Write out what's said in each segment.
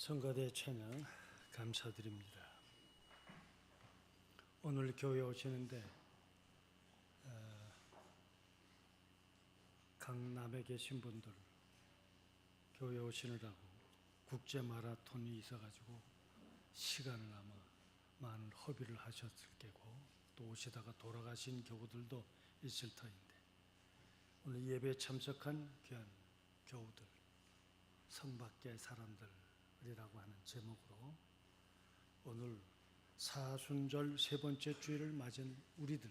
성가대 찬양 감사드립니다. 오늘 교회 오시는데 강남에 계신 분들 교회 오시느라고 국제 마라톤이 있어가지고 시간을 아마 많은 허비를 하셨을 게고 또 오시다가 돌아가신 교우들도 있을 터인데 오늘 예배에 참석한 귀한 교우들, 성 밖의 사람들이라고 하는 제목으로 오늘 사순절 세 번째 주일을 맞은 우리들,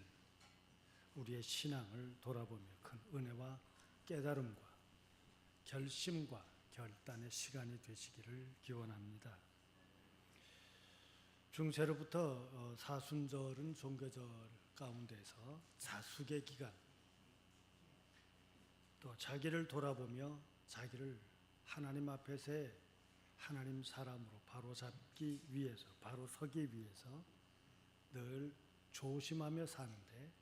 우리의 신앙을 돌아보며 큰 은혜와 깨달음과 결심과 결단의 시간이 되시기를 기원합니다. 중세로부터 사순절은 종교절 가운데서 자숙의 기간, 또 자기를 돌아보며 자기를 하나님 앞에서의 하나님 사람으로 바로잡기 위해서, 바로 서기 위해서 늘 조심하며 사는데,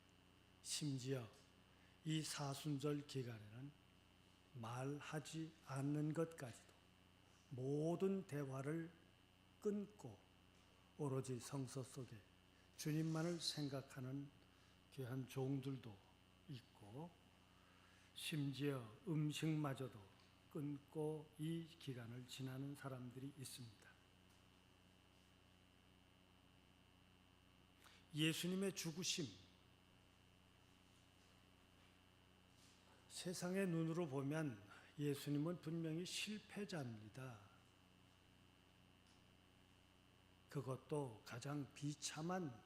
심지어 이 사순절 기간에는 말하지 않는 것까지도 모든 대화를 끊고 오로지 성서 속에 주님만을 생각하는 귀한 종들도 있고, 심지어 음식마저도 끊고 이 기간을 지나는 사람들이 있습니다. 예수님의 죽으심, 세상의 눈으로 보면 예수님은 분명히 실패자입니다. 그것도 가장 비참한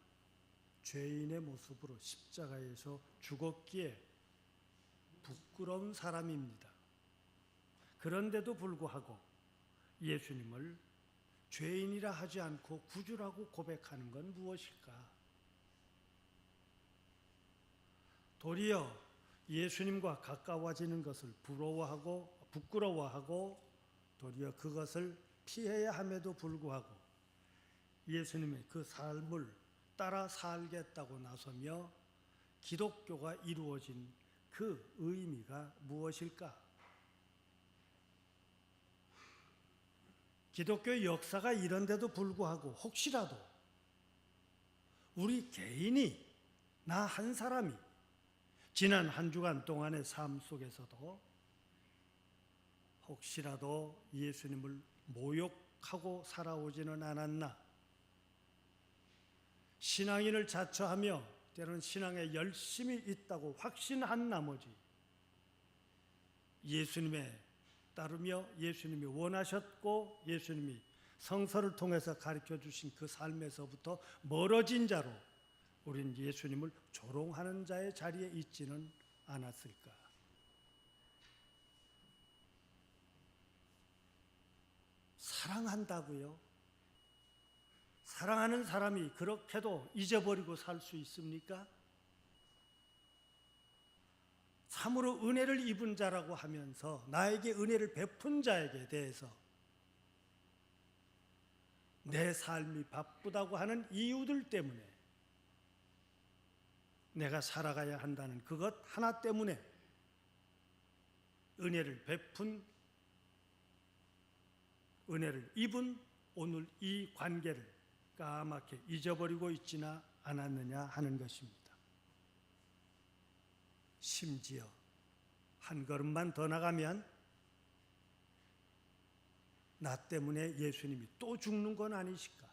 죄인의 모습으로 십자가에서 죽었기에 부끄러운 사람입니다. 그런데도 불구하고 예수님을 죄인이라 하지 않고 구주라고 고백하는 건 무엇일까? 도리어 예수님과 가까워지는 것을 부끄러워하고 도리어 그것을 피해야 함에도 불구하고 예수님의 그 삶을 따라 살겠다고 나서며 기독교가 이루어진 그 의미가 무엇일까? 기독교의 역사가 이런데도 불구하고 혹시라도 우리 개인이, 나 한 사람이 지난 한 주간 동안의 삶 속에서도 혹시라도 예수님을 모욕하고 살아오지는 않았나? 신앙인을 자처하며 때로는 신앙에 열심히 있다고 확신한 나머지 예수님의 따르며 예수님이 원하셨고 예수님이 성서를 통해서 가르쳐 주신 그 삶에서부터 멀어진 자로 우리는 예수님을 조롱하는 자의 자리에 있지는 않았을까? 사랑한다고요? 사랑하는 사람이 그렇게도 잊어버리고 살 수 있습니까? 참으로 은혜를 입은 자라고 하면서 나에게 은혜를 베푼 자에게 대해서 내 삶이 바쁘다고 하는 이유들 때문에 내가 살아가야 한다는 그것 하나 때문에 은혜를 베푼, 은혜를 입은 오늘 이 관계를 까맣게 잊어버리고 있지나 않았느냐 하는 것입니다. 심지어 한 걸음만 더 나가면 나 때문에 예수님이 또 죽는 건 아니실까?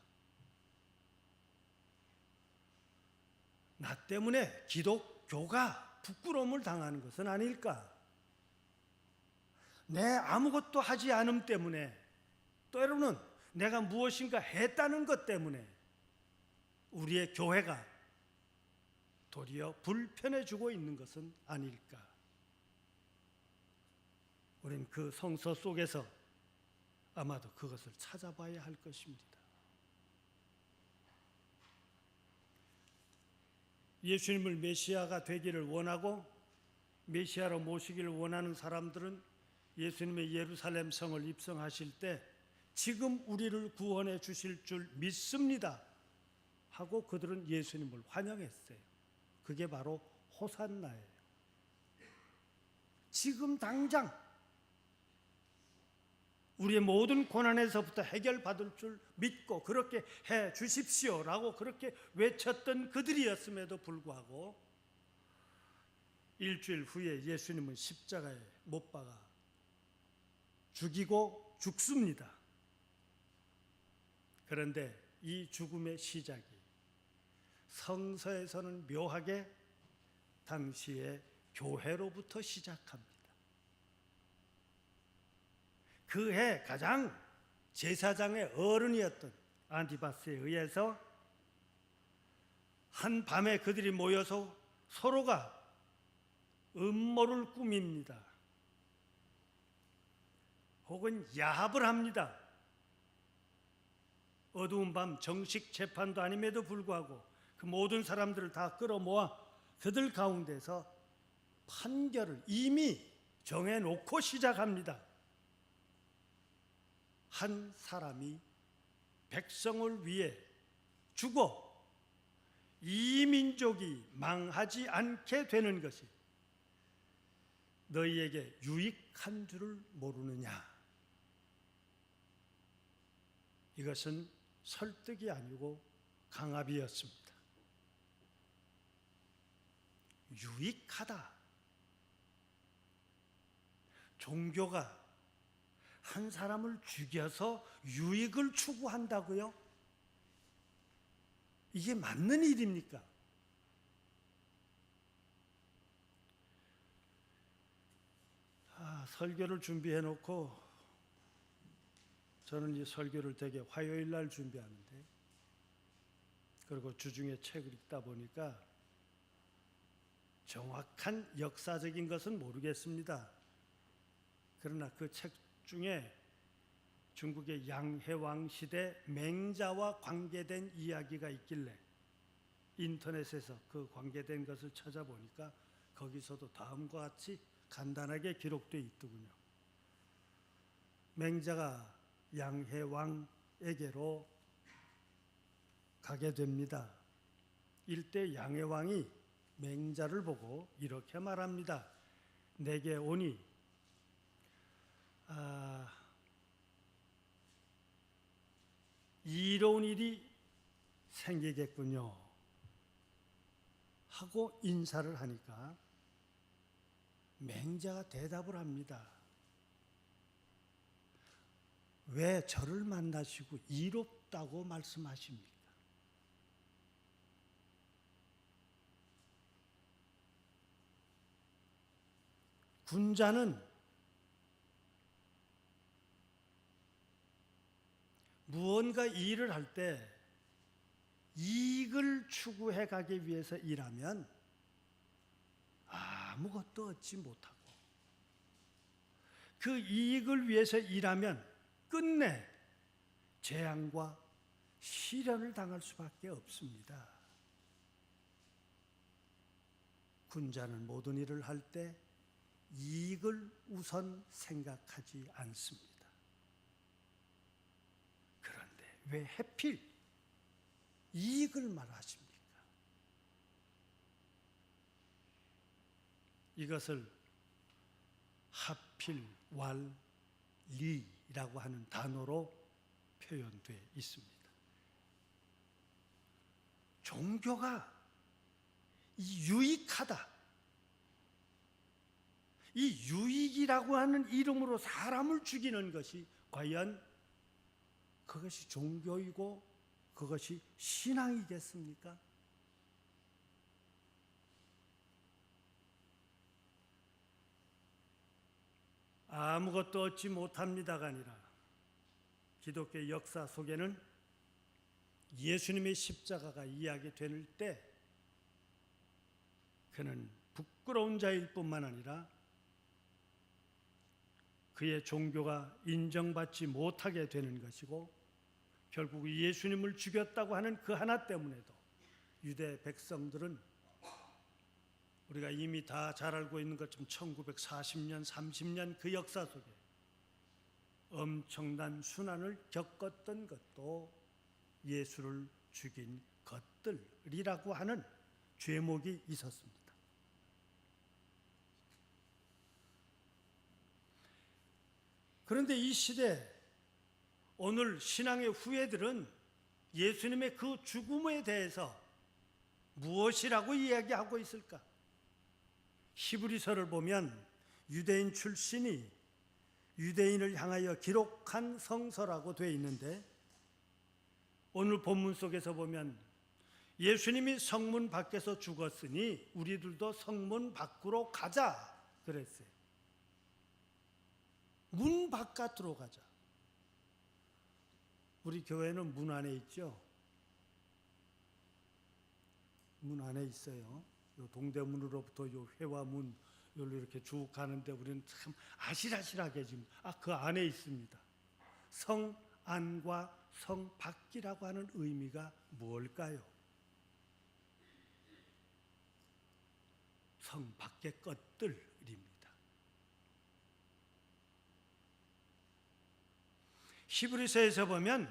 나 때문에 기독교가 부끄러움을 당하는 것은 아닐까? 내 아무것도 하지 않음 때문에, 때로는 내가 무엇인가 했다는 것 때문에 우리의 교회가 도리어 불편해지고 있는 것은 아닐까? 우린 그 성서 속에서 아마도 그것을 찾아봐야 할 것입니다. 예수님을 메시아가 되기를 원하고 메시아로 모시기를 원하는 사람들은 예수님의 예루살렘 성을 입성하실 때 지금 우리를 구원해 주실 줄 믿습니다 하고 그들은 예수님을 환영했어요. 그게 바로 호산나예요. 지금 당장 우리의 모든 고난에서부터 해결받을 줄 믿고 그렇게 해 주십시오라고 그렇게 외쳤던 그들이었음에도 불구하고 일주일 후에 예수님은 십자가에 못 박아 죽이고 죽습니다. 그런데 이 죽음의 시작이 성서에서는 묘하게 당시의 교회로부터 시작합니다. 그해 가장 제사장의 어른이었던 안티바스에 의해서 한 밤에 그들이 모여서 서로가 음모를 꾸밉니다. 혹은 야합을 합니다. 어두운 밤 정식 재판도 아님에도 불구하고 그 모든 사람들을 다 끌어모아 그들 가운데서 판결을 이미 정해놓고 시작합니다. 한 사람이 백성을 위해 죽어 이 민족이 망하지 않게 되는 것이 너희에게 유익한 줄을 모르느냐. 이것은 설득이 아니고 강압이었습니다. 유익하다. 종교가 한 사람을 죽여서 유익을 추구한다고요? 이게 맞는 일입니까? 설교를 준비해 놓고 저는 이 설교를 되게 화요일 날 준비하는데 그리고 주중에 책을 읽다 보니까 정확한 역사적인 것은 모르겠습니다. 그러나 그 책 중에 중국의 양해왕 시대 맹자와 관계된 이야기가 있길래 인터넷에서 그 관계된 것을 찾아보니까 거기서도 다음과 같이 간단하게 기록되어 있더군요. 맹자가 양해왕에게로 가게 됩니다. 일대 양해왕이 맹자를 보고 이렇게 말합니다. 내게 오니 이로운 일이 생기겠군요 하고 인사를 하니까 맹자가 대답을 합니다. 왜 저를 만나시고 이롭다고 말씀하십니까? 군자는 무언가 일을 할 때 이익을 추구해 가기 위해서 일하면 아무것도 얻지 못하고 그 이익을 위해서 일하면 끝내 재앙과 시련을 당할 수밖에 없습니다. 군자는 모든 일을 할 때 이익을 우선 생각하지 않습니다. 그런데 왜 하필 이익을 말하십니까? 이것을 하필 왈리라고 하는 단어로 표현되어 있습니다. 종교가 유익하다. 이 유익이라고 하는 이름으로 사람을 죽이는 것이 과연 그것이 종교이고 그것이 신앙이겠습니까? 아무것도 얻지 못합니다가 아니라 기독교 역사 속에는 예수님의 십자가가 이야기될 때 그는 부끄러운 자일 뿐만 아니라 그의 종교가 인정받지 못하게 되는 것이고 결국 예수님을 죽였다고 하는 그 하나 때문에도 유대 백성들은 우리가 이미 다 잘 알고 있는 것처럼 1940년, 30년 그 역사 속에 엄청난 순환을 겪었던 것도 예수를 죽인 것들이라고 하는 죄목이 있었습니다. 그런데 이 시대 오늘 신앙의 후예들은 예수님의 그 죽음에 대해서 무엇이라고 이야기하고 있을까? 히브리서를 보면 유대인 출신이 유대인을 향하여 기록한 성서라고 되어 있는데, 오늘 본문 속에서 보면 예수님이 성문 밖에서 죽었으니 우리들도 성문 밖으로 가자 그랬어요. 문 바깥으로 가자. 우리 교회는 문 안에 있죠. 문 안에 있어요. 요 동대문으로부터 요 회화문 여기로 이렇게 쭉 가는데 우리는 참 아실아실하게 지금 그 안에 있습니다. 성 안과 성 밖이라고 하는 의미가 뭘까요? 성 밖의 것들입니다. 히브리서에서 보면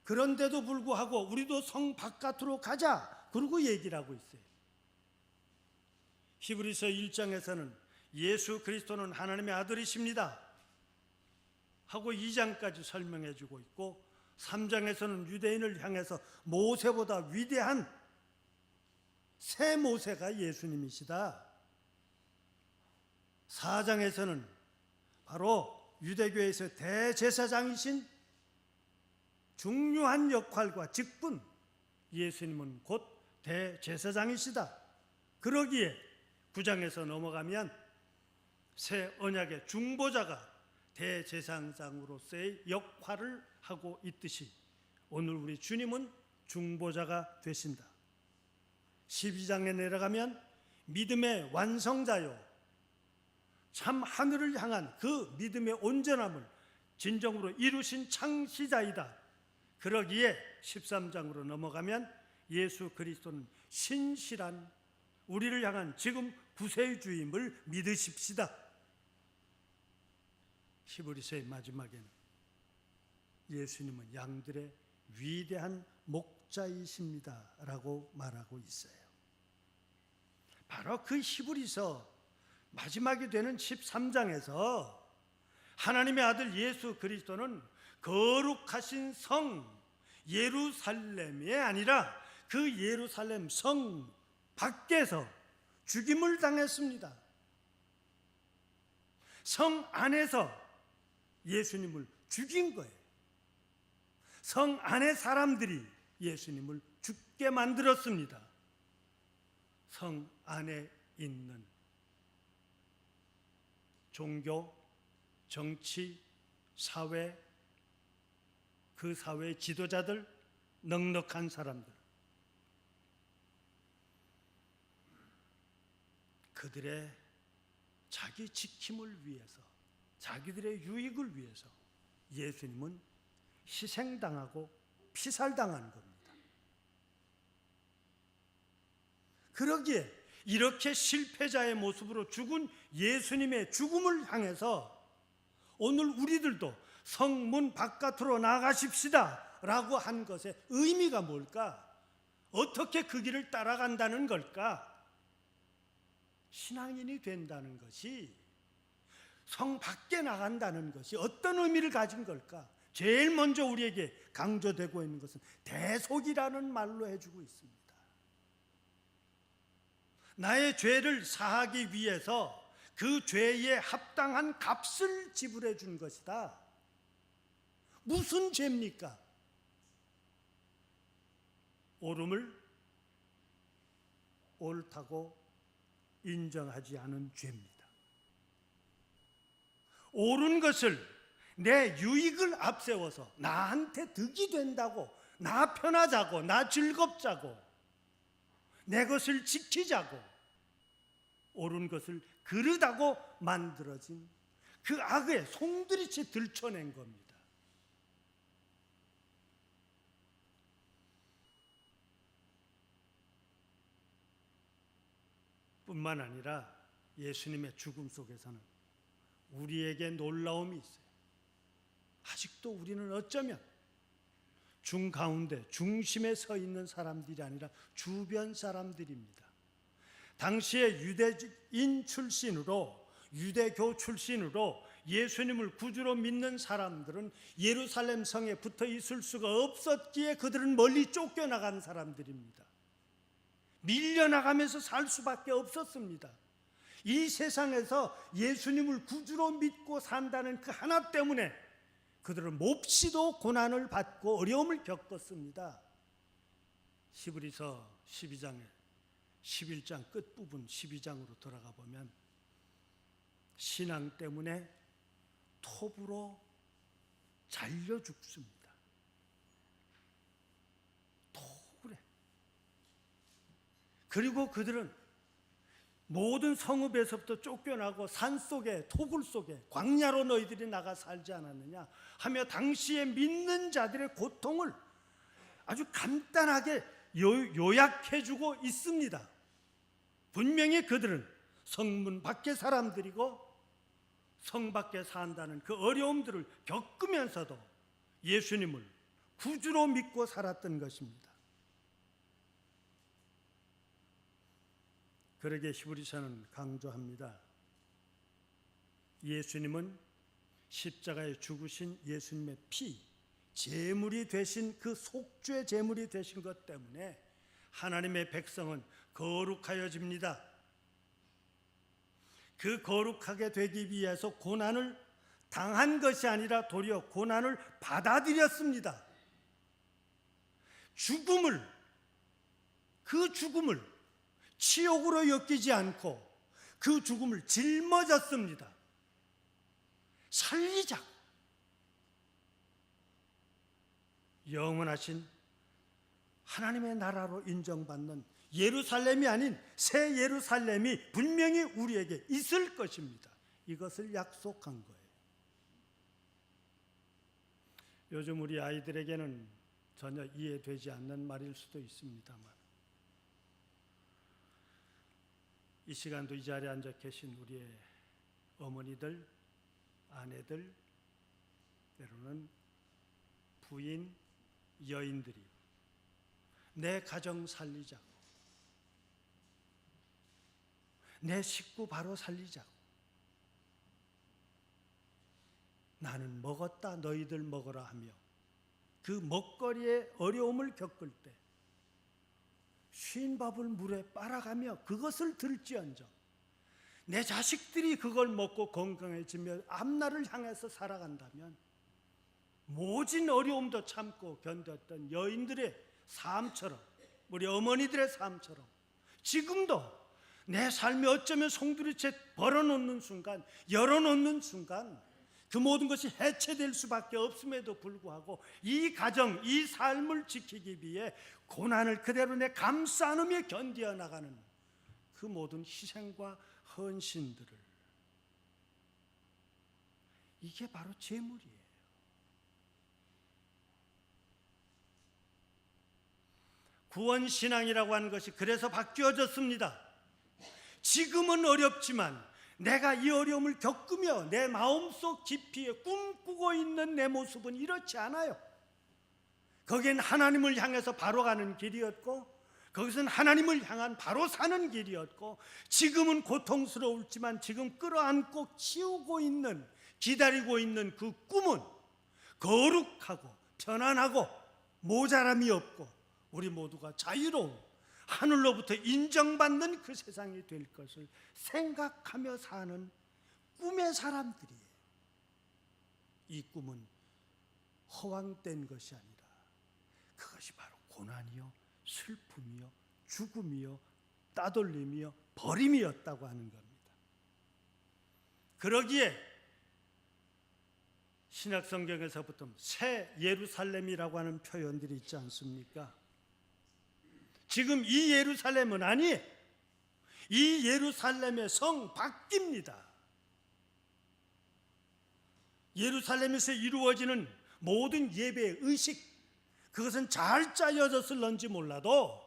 그런데도 불구하고 우리도 성 바깥으로 가자 그러고 얘기를 하고 있어요. 히브리서 1장에서는 예수 그리스도는 하나님의 아들이십니다 하고 2장까지 설명해 주고 있고, 3장에서는 유대인을 향해서 모세보다 위대한 새 모세가 예수님이시다. 4장에서는 바로 유대교회에서 대제사장이신 중요한 역할과 직분, 예수님은 곧 대제사장이시다. 그러기에 9장에서 넘어가면 새 언약의 중보자가 대제사장으로서의 역할을 하고 있듯이 오늘 우리 주님은 중보자가 되신다. 12장에 내려가면 믿음의 완성자요 참 하늘을 향한 그 믿음의 온전함을 진정으로 이루신 창시자이다. 그러기에 13장으로 넘어가면 예수 그리스도는 신실한 우리를 향한 지금 구세주임을 믿으십시다. 히브리서의 마지막에는 예수님은 양들의 위대한 목자이십니다 라고 말하고 있어요. 바로 그 히브리서 마지막이 되는 13장에서 하나님의 아들 예수 그리스도는 거룩하신 성 예루살렘이 아니라 그 예루살렘 성 밖에서 죽임을 당했습니다. 성 안에서 예수님을 죽인 거예요. 성 안의 사람들이 예수님을 죽게 만들었습니다. 성 안에 있는 종교, 정치, 사회, 그 사회의 지도자들, 넉넉한 사람들, 그들의 자기 지킴을 위해서, 자기들의 유익을 위해서 예수님은 희생당하고 피살당한 겁니다. 그러기에 이렇게 실패자의 모습으로 죽은 예수님의 죽음을 향해서 오늘 우리들도 성문 바깥으로 나가십시다 라고 한 것의 의미가 뭘까? 어떻게 그 길을 따라간다는 걸까? 신앙인이 된다는 것이, 성 밖에 나간다는 것이 어떤 의미를 가진 걸까? 제일 먼저 우리에게 강조되고 있는 것은 대속이라는 말로 해주고 있습니다. 나의 죄를 사하기 위해서 그 죄에 합당한 값을 지불해 준 것이다. 무슨 죄입니까? 옳음을 옳다고 인정하지 않은 죄입니다. 옳은 것을 내 유익을 앞세워서 나한테 득이 된다고, 나 편하자고, 나 즐겁자고, 내 것을 지키자고 옳은 것을 그릇하고 만들어진 그 악에 송두리째 들춰낸 겁니다. 뿐만 아니라 예수님의 죽음 속에서는 우리에게 놀라움이 있어요. 아직도 우리는 어쩌면 중가운데 중심에 서 있는 사람들이 아니라 주변 사람들입니다. 당시에 유대인 출신으로 유대교 출신으로 예수님을 구주로 믿는 사람들은 예루살렘 성에 붙어 있을 수가 없었기에 그들은 멀리 쫓겨나간 사람들입니다. 밀려나가면서 살 수밖에 없었습니다. 이 세상에서 예수님을 구주로 믿고 산다는 그 하나 때문에 그들은 몹시도 고난을 받고 어려움을 겪었습니다. 히브리서 12장에 11장 끝부분 12장으로 돌아가 보면 신앙 때문에 톱으로 잘려 죽습니다. 톱으로. 그리고 그들은 모든 성읍에서부터 쫓겨나고 산속에 토굴 속에 광야로 너희들이 나가 살지 않았느냐 하며 당시에 믿는 자들의 고통을 아주 간단하게 요약해주고 있습니다. 분명히 그들은 성문 밖의 사람들이고 성 밖에 산다는 그 어려움들을 겪으면서도 예수님을 구주로 믿고 살았던 것입니다. 그러게 히브리서는 강조합니다. 예수님은 십자가에 죽으신 예수님의 피, 제물이 되신 그 속죄 제물이 되신 것 때문에 하나님의 백성은 거룩하여집니다. 그 거룩하게 되기 위해서 고난을 당한 것이 아니라 도리어 고난을 받아들였습니다. 그 죽음을 치욕으로 여기지 않고 그 죽음을 짊어졌습니다. 살리자. 영원하신 하나님의 나라로 인정받는 예루살렘이 아닌 새 예루살렘이 분명히 우리에게 있을 것입니다. 이것을 약속한 거예요. 요즘 우리 아이들에게는 전혀 이해되지 않는 말일 수도 있습니다만 이 시간도 이 자리에 앉아 계신 우리의 어머니들, 아내들, 때로는 부인, 여인들이 내 가정 살리자고, 내 식구 바로 살리자고, 나는 먹었다 너희들 먹어라 하며 그 먹거리의 어려움을 겪을 때 쉰 밥을 물에 빨아가며 그것을 들지언정 내 자식들이 그걸 먹고 건강해지며 앞날을 향해서 살아간다면 모진 어려움도 참고 견뎠던 여인들의 삶처럼, 우리 어머니들의 삶처럼 지금도 내 삶이 어쩌면 송두리째 열어놓는 순간 그 모든 것이 해체될 수밖에 없음에도 불구하고 이 가정, 이 삶을 지키기 위해 고난을 그대로 내 감싸 안으며 견디어 나가는 그 모든 희생과 헌신들을, 이게 바로 제물이에요. 구원신앙이라고 하는 것이 그래서 바뀌어졌습니다. 지금은 어렵지만 내가 이 어려움을 겪으며 내 마음속 깊이에 꿈꾸고 있는 내 모습은 이렇지 않아요. 거기엔 하나님을 향해서 바로 가는 길이었고 거기서는 하나님을 향한 바로 사는 길이었고 지금은 고통스러울지만 지금 끌어안고 키우고 있는, 기다리고 있는 그 꿈은 거룩하고 편안하고 모자람이 없고 우리 모두가 자유로운 하늘로부터 인정받는 그 세상이 될 것을 생각하며 사는 꿈의 사람들이에요. 이 꿈은 허황된 것이 아니라 그것이 바로 고난이요, 슬픔이요, 죽음이요, 따돌림이요, 버림이었다고 하는 겁니다. 그러기에 신약성경에서부터 새 예루살렘이라고 하는 표현들이 있지 않습니까? 지금 이 예루살렘은 아니에요. 이 예루살렘의 성 밖입니다. 예루살렘에서 이루어지는 모든 예배 의식, 그것은 잘 짜여졌을런지 몰라도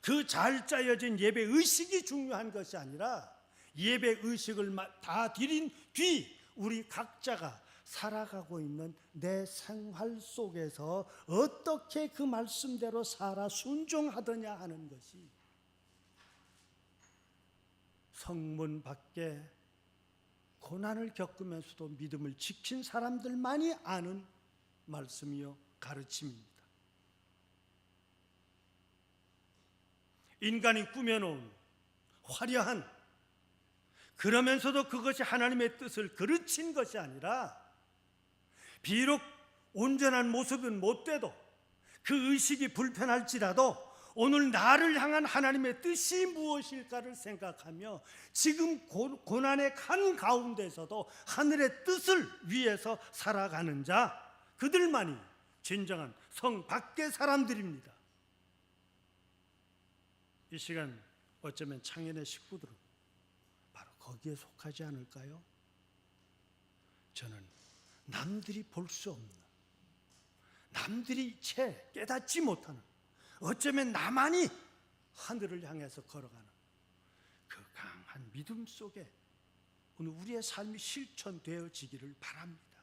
그 잘 짜여진 예배 의식이 중요한 것이 아니라 예배 의식을 다 드린 뒤 우리 각자가 살아가고 있는 내 생활 속에서 어떻게 그 말씀대로 살아 순종하더냐 하는 것이 성문 밖에 고난을 겪으면서도 믿음을 지킨 사람들만이 아는 말씀이요 가르침입니다. 인간이 꾸며놓은 화려한, 그러면서도 그것이 하나님의 뜻을 그르친 것이 아니라, 비록 온전한 모습은 못 돼도 그 의식이 불편할지라도 오늘 나를 향한 하나님의 뜻이 무엇일까를 생각하며 지금 고난의 한 가운데서도 하늘의 뜻을 위해서 살아가는 자, 그들만이 진정한 성 밖의 사람들입니다. 이 시간 어쩌면 창현의 식구들은 바로 거기에 속하지 않을까요? 저는 남들이 볼 수 없는, 남들이 채 깨닫지 못하는, 어쩌면 나만이 하늘을 향해서 걸어가는 그 강한 믿음 속에 오늘 우리의 삶이 실천되어지기를 바랍니다.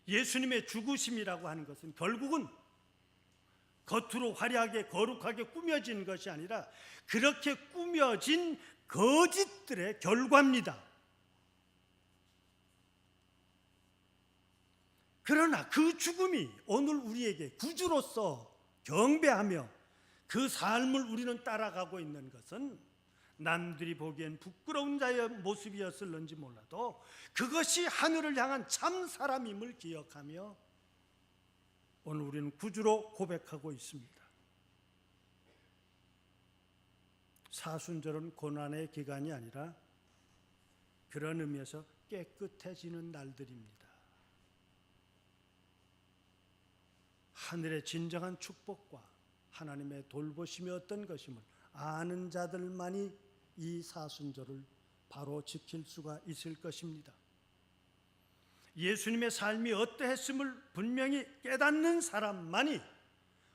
예수님의 죽으심이라고 하는 것은 결국은 겉으로 화려하게 거룩하게 꾸며진 것이 아니라 그렇게 꾸며진 거짓들의 결과입니다. 그러나 그 죽음이 오늘 우리에게 구주로서 경배하며 그 삶을 우리는 따라가고 있는 것은 남들이 보기엔 부끄러운 자의 모습이었을런지 몰라도 그것이 하늘을 향한 참 사람임을 기억하며 오늘 우리는 구주로 고백하고 있습니다. 사순절은 고난의 기간이 아니라 그런 의미에서 깨끗해지는 날들입니다. 하늘의 진정한 축복과 하나님의 돌보심이 어떤 것임을 아는 자들만이 이 사순절을 바로 지킬 수가 있을 것입니다. 예수님의 삶이 어떠했음을 분명히 깨닫는 사람만이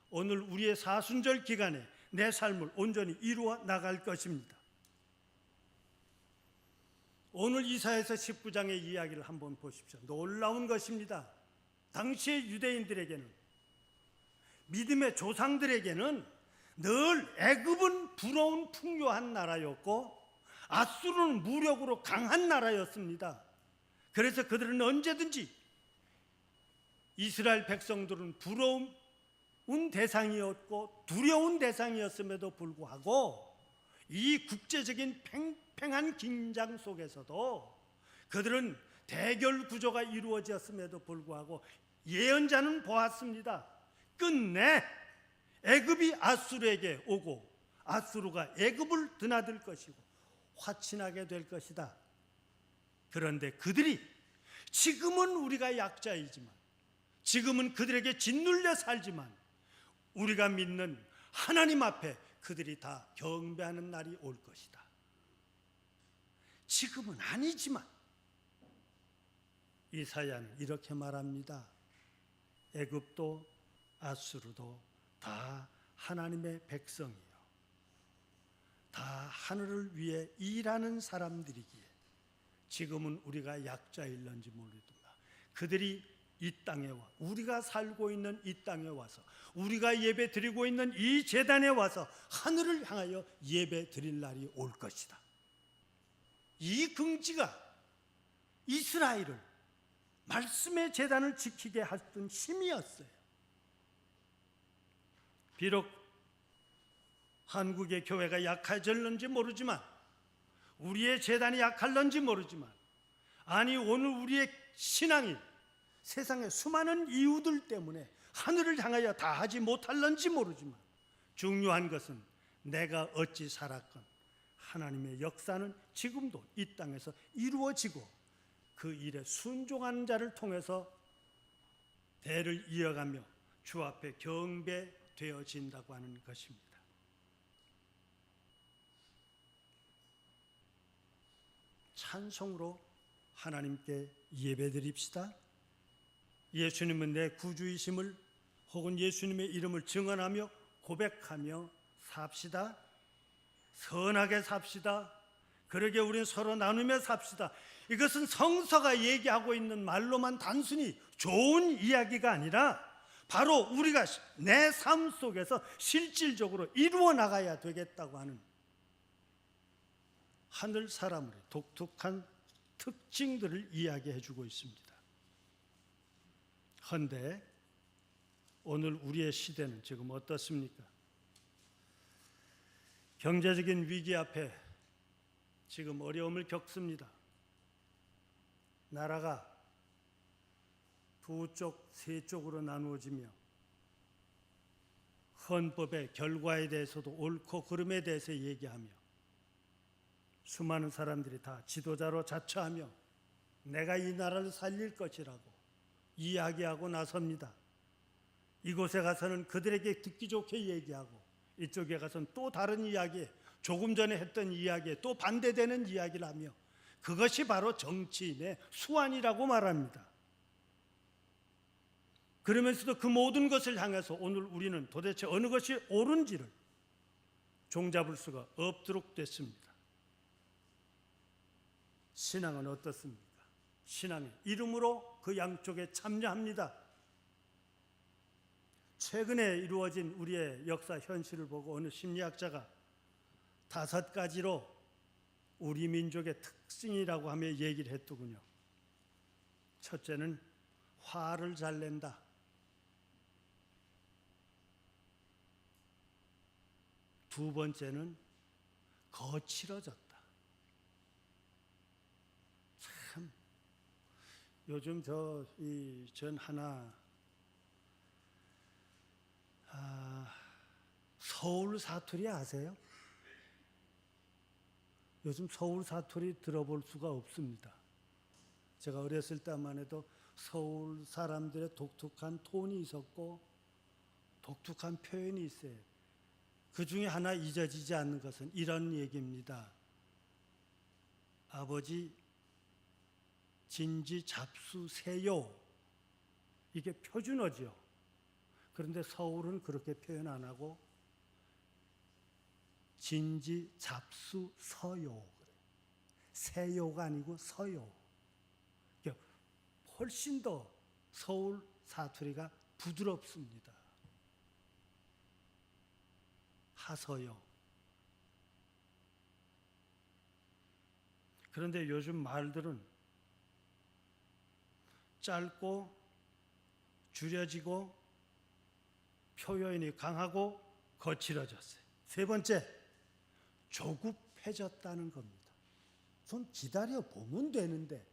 오늘 우리의 사순절 기간에 내 삶을 온전히 이루어 나갈 것입니다. 오늘 이사야서 19장의 이야기를 한번 보십시오. 놀라운 것입니다. 당시의 유대인들에게는, 믿음의 조상들에게는 늘 애굽은 부러운 풍요한 나라였고 아수르는 무력으로 강한 나라였습니다. 그래서 그들은 언제든지 이스라엘 백성들은 부러운 대상이었고 두려운 대상이었음에도 불구하고 이 국제적인 팽팽한 긴장 속에서도 그들은 대결 구조가 이루어졌음에도 불구하고 예언자는 보았습니다. 끝내 애굽이 아수르에게 오고 아수르가 애굽을 드나들 것이고 화친하게 될 것이다. 그런데 그들이 지금은 우리가 약자이지만, 지금은 그들에게 짓눌려 살지만 우리가 믿는 하나님 앞에 그들이 다 경배하는 날이 올 것이다. 지금은 아니지만 이사야는 이렇게 말합니다. 애굽도 아수르도 다 하나님의 백성이요, 다 하늘을 위해 일하는 사람들이기에 지금은 우리가 약자일런지 모르겠다. 그들이 이 땅에 와, 우리가 살고 있는 이 땅에 와서, 우리가 예배 드리고 있는 이 제단에 와서 하늘을 향하여 예배 드릴 날이 올 것이다. 이 긍지가 이스라엘을 말씀의 제단을 지키게 했던 힘이었어요. 비록 한국의 교회가 약해졌는지 모르지만, 우리의 제단이 약할런지 모르지만, 아니 오늘 우리의 신앙이 세상의 수많은 이유들 때문에 하늘을 향하여 다 하지 못할런지 모르지만, 중요한 것은 내가 어찌 살았건 하나님의 역사는 지금도 이 땅에서 이루어지고 그 일에 순종하는 자를 통해서 대를 이어가며 주 앞에 경배되어진다고 하는 것입니다. 찬송으로 하나님께 예배드립시다. 예수님은 내 구주이심을, 혹은 예수님의 이름을 증언하며 고백하며 삽시다. 선하게 삽시다. 그러게 우리는 서로 나누며 삽시다. 이것은 성서가 얘기하고 있는 말로만 단순히 좋은 이야기가 아니라 바로 우리가 내 삶 속에서 실질적으로 이루어 나가야 되겠다고 하는 하늘 사람의 독특한 특징들을 이야기해 주고 있습니다. 헌데 오늘 우리의 시대는 지금 어떻습니까? 경제적인 위기 앞에 지금 어려움을 겪습니다. 나라가 두 쪽, 세 쪽으로 나누어지며 헌법의 결과에 대해서도 옳고 그름에 대해서 얘기하며 수많은 사람들이 다 지도자로 자처하며 내가 이 나라를 살릴 것이라고 이야기하고 나섭니다. 이곳에 가서는 그들에게 듣기 좋게 얘기하고 이쪽에 가서는 또 다른 이야기, 조금 전에 했던 이야기에 또 반대되는 이야기를 하며 그것이 바로 정치인의 수완이라고 말합니다. 그러면서도 그 모든 것을 향해서 오늘 우리는 도대체 어느 것이 옳은지를 종잡을 수가 없도록 됐습니다. 신앙은 어떻습니까? 신앙의 이름으로 그 양쪽에 참여합니다. 최근에 이루어진 우리의 역사 현실을 보고 어느 심리학자가 5가지로 우리 민족의 특징이라고 하며 얘기를 했더군요. 첫째는 화를 잘 낸다. 두 번째는 거칠어졌다. 참 요즘 전 하나 서울 사투리 아세요? 요즘 서울 사투리 들어볼 수가 없습니다. 제가 어렸을 때만 해도 서울 사람들의 독특한 톤이 있었고 독특한 표현이 있어요. 그 중에 하나 잊어지지 않는 것은 이런 얘기입니다. 아버지 진지 잡수세요. 이게 표준어죠. 그런데 서울은 그렇게 표현 안 하고 진지 잡수서요. 세요가 아니고 서요. 훨씬 더 서울 사투리가 부드럽습니다. 하서요. 그런데 요즘 말들은 짧고 줄여지고 표현이 강하고 거칠어졌어요. 세 번째, 조급해졌다는 겁니다. 좀 기다려 보면 되는데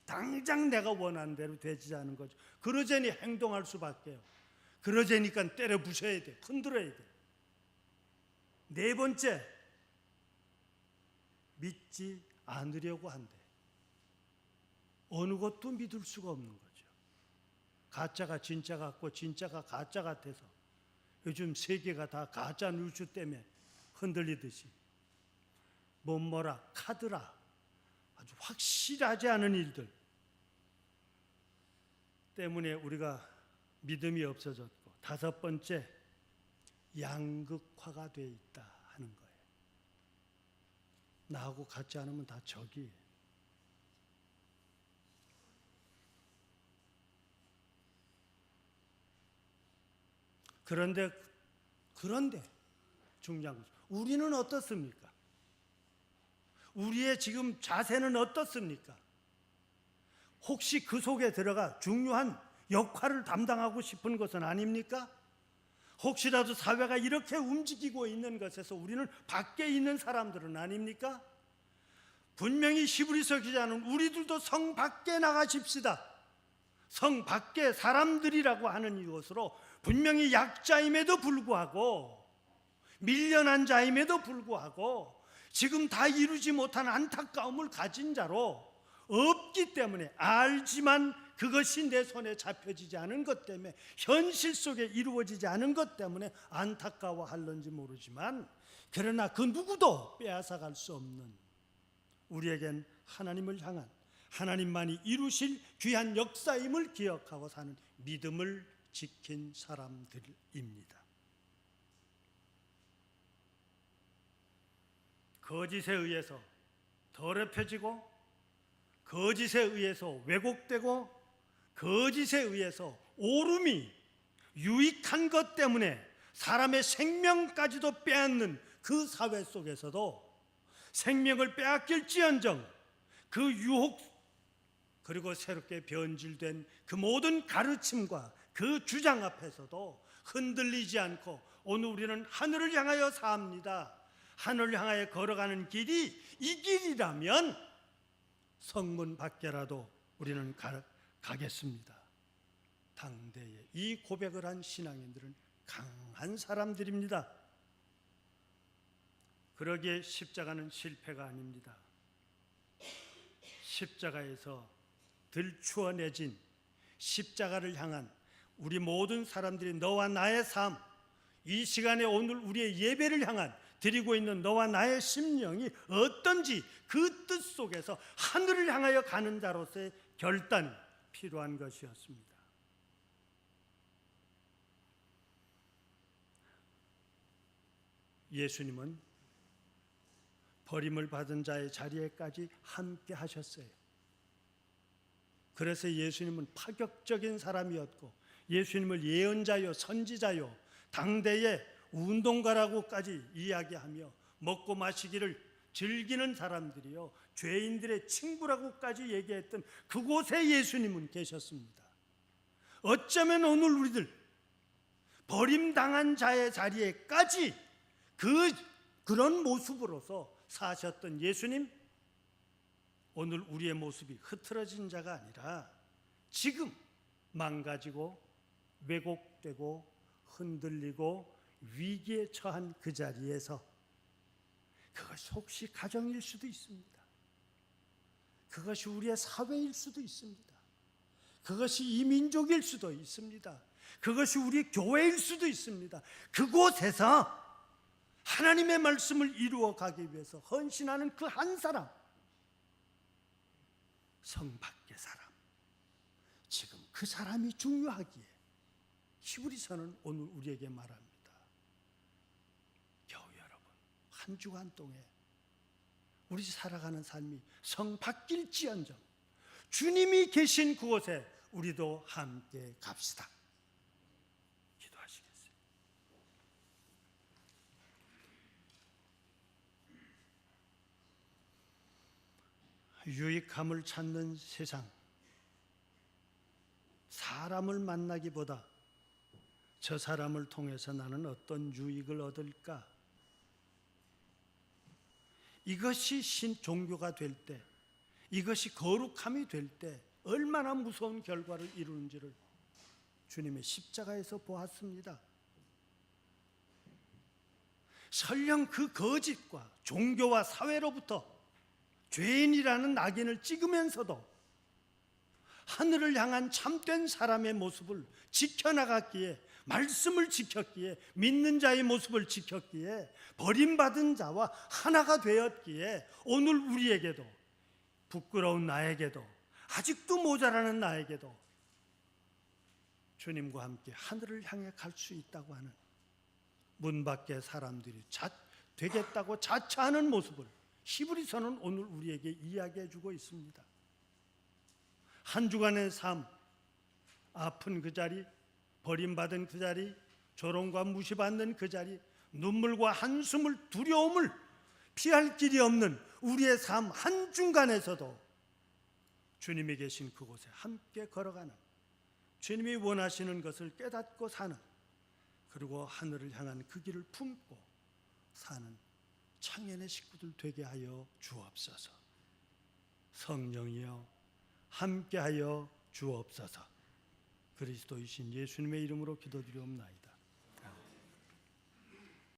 당장 내가 원하는 대로 되지 않은 거죠. 그러자니 행동할 수밖에요. 그러자니까 때려 부셔야 돼. 흔들어야 돼. 네 번째, 믿지 않으려고 한대. 어느 것도 믿을 수가 없는 거죠. 가짜가 진짜 같고 진짜가 가짜 같아서 요즘 세계가 다 가짜 뉴스 때문에 흔들리듯이 뭐라 카드라 아주 확실하지 않은 일들 때문에 우리가 믿음이 없어졌고, 다섯 번째, 양극화가 돼 있다 하는 거예요. 나하고 같지 않으면 다 적이에요. 그런데 중요한 것은 우리는 어떻습니까? 우리의 지금 자세는 어떻습니까? 혹시 그 속에 들어가 중요한 역할을 담당하고 싶은 것은 아닙니까? 혹시라도 사회가 이렇게 움직이고 있는 것에서 우리는 밖에 있는 사람들은 아닙니까? 분명히 히브리서 기자는 우리들도 성 밖에 나가십시다. 성 밖에 사람들이라고 하는 이것으로 분명히 약자임에도 불구하고, 밀려난 자임에도 불구하고 지금 다 이루지 못한 안타까움을 가진 자로 없기 때문에, 알지만 그것이 내 손에 잡혀지지 않은 것 때문에, 현실 속에 이루어지지 않은 것 때문에 안타까워할는지 모르지만, 그러나 그 누구도 빼앗아갈 수 없는 우리에겐 하나님을 향한, 하나님만이 이루실 귀한 역사임을 기억하고 사는 믿음을 지킨 사람들입니다. 거짓에 의해서 더럽혀지고, 거짓에 의해서 왜곡되고, 거짓에 의해서 오름이 유익한 것 때문에 사람의 생명까지도 빼앗는 그 사회 속에서도 생명을 빼앗길지언정 그 유혹 그리고 새롭게 변질된 그 모든 가르침과 그 주장 앞에서도 흔들리지 않고 오늘 우리는 하늘을 향하여 삽니다. 하늘을 향하여 걸어가는 길이 이 길이라면 성문 밖에라도 우리는 가겠습니다. 당대에 이 고백을 한 신앙인들은 강한 사람들입니다. 그러기에 십자가는 실패가 아닙니다. 십자가에서 들추어내진 십자가를 향한 우리 모든 사람들이 너와 나의 삶, 이 시간에 오늘 우리의 예배를 향한 드리고 있는 너와 나의 심령이 어떤지 그 뜻 속에서 하늘을 향하여 가는 자로서의 결단이 필요한 것이었습니다. 예수님은 버림을 받은 자의 자리에까지 함께 하셨어요. 그래서 예수님은 파격적인 사람이었고 예수님을 예언자요 선지자요 당대의 운동가라고까지 이야기하며 먹고 마시기를 즐기는 사람들이요 죄인들의 친구라고까지 얘기했던 그곳에 예수님은 계셨습니다. 어쩌면 오늘 우리들 버림당한 자의 자리에까지 그런 모습으로서 사셨던 예수님, 오늘 우리의 모습이 흐트러진 자가 아니라 지금 망가지고 왜곡되고 흔들리고 위기에 처한 그 자리에서, 그것이 혹시 가정일 수도 있습니다. 그것이 우리의 사회일 수도 있습니다. 그것이 이 민족일 수도 있습니다. 그것이 우리 교회일 수도 있습니다. 그곳에서 하나님의 말씀을 이루어 가기 위해서 헌신하는 그 한 사람, 성 밖의 사람, 지금 그 사람이 중요하기에 히브리서는 오늘 우리에게 말합니다. 교회 여러분, 한 주간 동안 우리 살아가는 삶이 성 밖일지언정 주님이 계신 그곳에 우리도 함께 갑시다. 기도하시겠어요? 유익함을 찾는 세상, 사람을 만나기보다 저 사람을 통해서 나는 어떤 유익을 얻을까? 이것이 종교가 될 때, 이것이 거룩함이 될 때 얼마나 무서운 결과를 이루는지를 주님의 십자가에서 보았습니다. 설령 그 거짓과 종교와 사회로부터 죄인이라는 낙인을 찍으면서도 하늘을 향한 참된 사람의 모습을 지켜나갔기에, 말씀을 지켰기에, 믿는 자의 모습을 지켰기에, 버림받은 자와 하나가 되었기에 오늘 우리에게도, 부끄러운 나에게도, 아직도 모자라는 나에게도 주님과 함께 하늘을 향해 갈 수 있다고 하는, 문 밖에 사람들이 되겠다고 자처하는 모습을 히브리서는 오늘 우리에게 이야기해 주고 있습니다. 한 주간의 삶, 아픈 그 자리, 버림받은 그 자리, 조롱과 무시받는 그 자리, 눈물과 한숨을, 두려움을 피할 길이 없는 우리의 삶 한중간에서도 주님이 계신 그곳에 함께 걸어가는, 주님이 원하시는 것을 깨닫고 사는, 그리고 하늘을 향한 그 길을 품고 사는 창현의 식구들 되게 하여 주옵소서. 성령이여 함께하여 주옵소서. 그리스도이신 예수님의 이름으로 기도드리옵나이다.